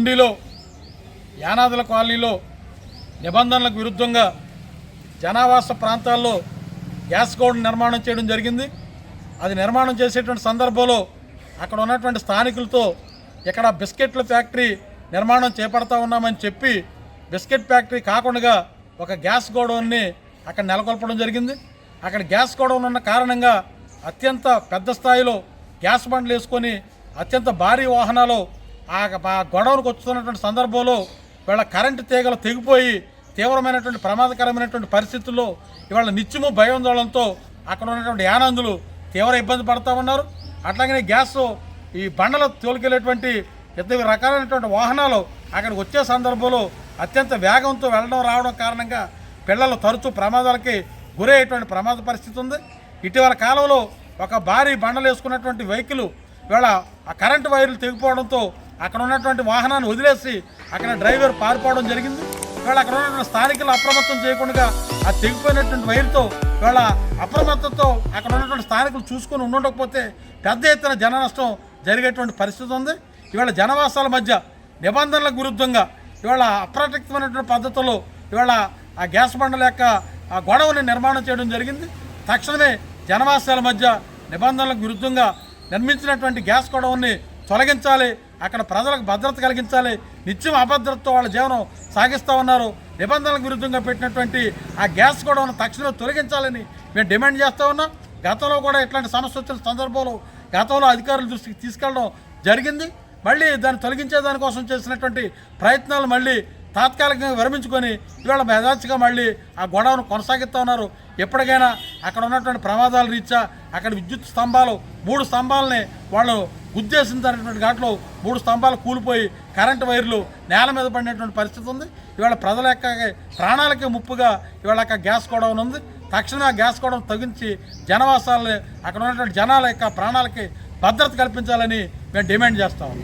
ఉండిలో యానాదుల కాలనీలో నిబంధనలకు విరుద్ధంగా జనావాస ప్రాంతాల్లో గ్యాస్ గౌడ్ నిర్మాణం చేయడం జరిగింది. అది నిర్మాణం చేసేటువంటి సందర్భంలో అక్కడ ఉన్నటువంటి స్థానికులతో ఇక్కడ బిస్కెట్ల ఫ్యాక్టరీ నిర్మాణం చేపడతా ఉన్నామని చెప్పి బిస్కెట్ ఫ్యాక్టరీ కాకుండా ఒక గ్యాస్ గోడౌన్ని అక్కడ నెలకొల్పడం జరిగింది. అక్కడ గ్యాస్ గోడౌన్ ఉన్న కారణంగా అత్యంత పెద్ద స్థాయిలో గ్యాస్ బండ్లు వేసుకొని అత్యంత భారీ వాహనాలు ఆ గోడౌన్కి వస్తున్నటువంటి సందర్భంలో వీళ్ళ కరెంటు తీగలు తెగిపోయి తీవ్రమైనటువంటి ప్రమాదకరమైనటువంటి పరిస్థితుల్లో ఇవాళ నిత్యము భయాందోళనతో అక్కడ ఉన్నటువంటి యానందులు తీవ్ర ఇబ్బంది పడుతూ ఉన్నారు. అట్లాగనే గ్యాస్ ఈ బండలు తోలుకెళ్ళేటువంటి ఇద్దరు రకాలైనటువంటి వాహనాలు అక్కడికి వచ్చే సందర్భంలో అత్యంత వేగంతో వెళ్ళడం రావడం కారణంగా పిల్లలు తరచూ ప్రమాదాలకి గురయ్యేటువంటి ప్రమాద పరిస్థితి ఉంది. ఇటీవల కాలంలో ఒక భారీ బండలు వేసుకున్నటువంటి వెహికల్ ఇవాళ ఆ కరెంటు వైర్లు తెగిపోవడంతో అక్కడ ఉన్నటువంటి వాహనాన్ని వదిలేసి అక్కడ డ్రైవర్ పారిపోవడం జరిగింది. ఇవాళ అక్కడ ఉన్నటువంటి స్థానికులు అప్రమత్తం చేయకుండా ఆ తెగిపోయినటువంటి వైర్తో ఇవాళ అప్రమత్తతో అక్కడ ఉన్నటువంటి స్థానికులు చూసుకొని ఉండకపోతే పెద్ద ఎత్తున జన నష్టం జరిగేటువంటి పరిస్థితి ఉంది. ఇవాళ జనవాసాల మధ్య నిబంధనలకు విరుద్ధంగా ఇవాళ అప్రటిక్తమైనటువంటి పద్ధతుల్లో ఇవాళ ఆ గ్యాస్ బండల యొక్క ఆ గొడవని నిర్మాణం చేయడం జరిగింది. తక్షణమే జనవాసాల మధ్య నిబంధనలకు విరుద్ధంగా నిర్మించినటువంటి గ్యాస్ గొడవని తొలగించాలి. అక్కడ ప్రజలకు భద్రత కలిగించాలి. నిత్యం అభద్రతతో వాళ్ళ జీవనం సాగిస్తూ ఉన్నారు. నిబంధనలకు విరుద్ధంగా పెట్టినటువంటి ఆ గ్యాస్ గొడవను తక్షణమే తొలగించాలని మేము డిమాండ్ చేస్తూ ఉన్నాం. గతంలో కూడా ఇట్లాంటి సమస్య వచ్చిన సందర్భంలో గతంలో అధికారుల దృష్టికి తీసుకెళ్ళడం జరిగింది. మళ్ళీ దాన్ని తొలగించే దానికోసం చేసినటువంటి ప్రయత్నాలు మళ్ళీ తాత్కాలికంగా విరమించుకొని ఇవాళ యథాచిగా మళ్ళీ ఆ గొడవను కొనసాగిస్తూ ఉన్నారు. ఎప్పటికైనా అక్కడ ఉన్నటువంటి ప్రమాదాల రీత్యా అక్కడ విద్యుత్ స్తంభాలు 3 స్తంభాలని వాళ్ళు గుద్దేసినటువంటి ఘాట్లో 3 స్తంభాలు కూలిపోయి కరెంటు వైర్లు నేల మీద పడినటువంటి పరిస్థితి ఉంది. ఇవాళ ప్రజల యొక్క ప్రాణాలకే ముప్పుగా ఇవాళ గ్యాస్ గొడవను ఉంది. తక్షణమే ఆ గ్యాస్ గొడవను తగ్గించి జనవాసాలని అక్కడ ఉన్నటువంటి జనాల యొక్క ప్రాణాలకి భద్రత కల్పించాలని మేము డిమాండ్ చేస్తాము.